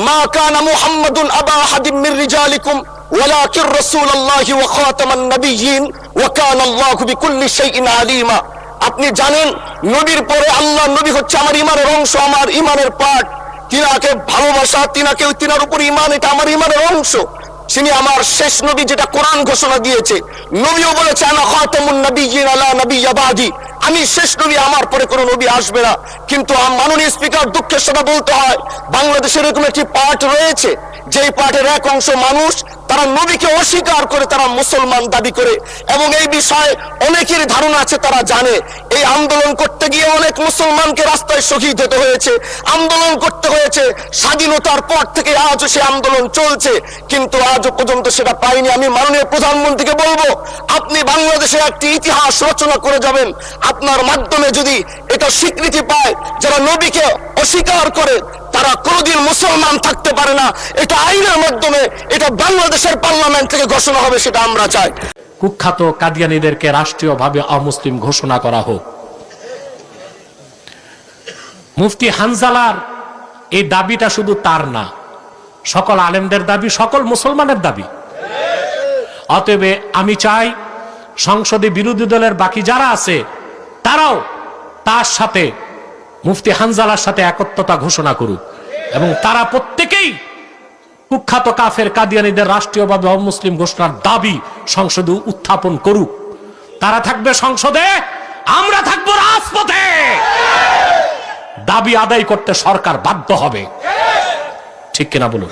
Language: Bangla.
মা কানা মুহাম্মাদুন আবা আহাদিম মির রিজালিকুম ওয়ালাকিন রাসূলুল্লাহি ওয়া খাতামান নাবিয়্যিন ওয়া কানা আল্লাহু বিকুল্লি শাইইন আলিমা। আপনি জানেন নবীর পরে আল্লাহ নবী হচ্ছে আমার ঈমানের অংশ, আমার ঈমানের পার্ট। তিনাকে ভালোবাসা, তিনার উপর ঈমান, এটা আমার ঈমানের অংশ। তিনি আমার শেষ নবী, যেটা কোরআন ঘোষণা দিয়েছে। নবীও বলেছে আনা খাতামুন নাবিয়্যিন আলা নাবিয়্যা বাদি, আমি শেষ নবী, আমার পরে কোনো নবী আসবে না। কিন্তু মাননীয় স্পিকার, দুঃখের সাথে বলতে হয়, বাংলাদেশের এরকম একটি পার্ট রয়েছে, যেই পার্টের এক অংশ মানুষ তারা নবীকে অস্বীকার করে, তারা মুসলমান দাবি করে। এবং এই বিষয়ে অনেকের ধারণা আছে, তারা জানে এই আন্দোলন করতে গিয়ে অনেক মুসলমানকে রাস্তায় শহীদ হতে হয়েছে, আন্দোলন করতে হয়েছে। স্বাধীনতার পর থেকে আজও সে আন্দোলন চলছে, কিন্তু আজও পর্যন্ত সেটা পাইনি। আমি মাননীয় প্রধানমন্ত্রীকে বলবো, আপনি বাংলাদেশে একটি ইতিহাস রচনা করে যাবেন। আপনার মাধ্যমে যদি এটা স্বীকৃতি পায়, যারা নবীকে অস্বীকার করে তারা কোনোদিন মুসলমান থাকতে পারে না, এটা আইনের মাধ্যমে, এটা বাংলাদেশের পার্লামেন্ট থেকে ঘোষণা হবে, সেটা আমরা চাই। কুখ্যাত কাদিয়ানীদেরকে রাষ্ট্রীয়ভাবে অমুসলিম ঘোষণা করা হোক। মুফতি হানজালার এই দাবিটা শুধু তার না, সকল আলেমদের দাবি, সকল মুসলমানের দাবি। অতএব আমি চাই সংসদে বিরোধী দলের বাকি যারা আছে তারাও তার সাথে, মুফতি হানজালার সাথে একত্রতা ঘোষণা করুক, এবং তারা প্রত্যেকেই কুখ্যাত কাফের কাদিয়ানীদের রাষ্ট্রীয়ভাবে অমুসলিম ঘোষণার দাবি সংসদে উত্থাপন করুক। তারা থাকবে সংসদে, আমরা থাকবো রাজপথে। দাবি আদায় করতে সরকার বাধ্য হবে, ঠিক কিনা বলুন?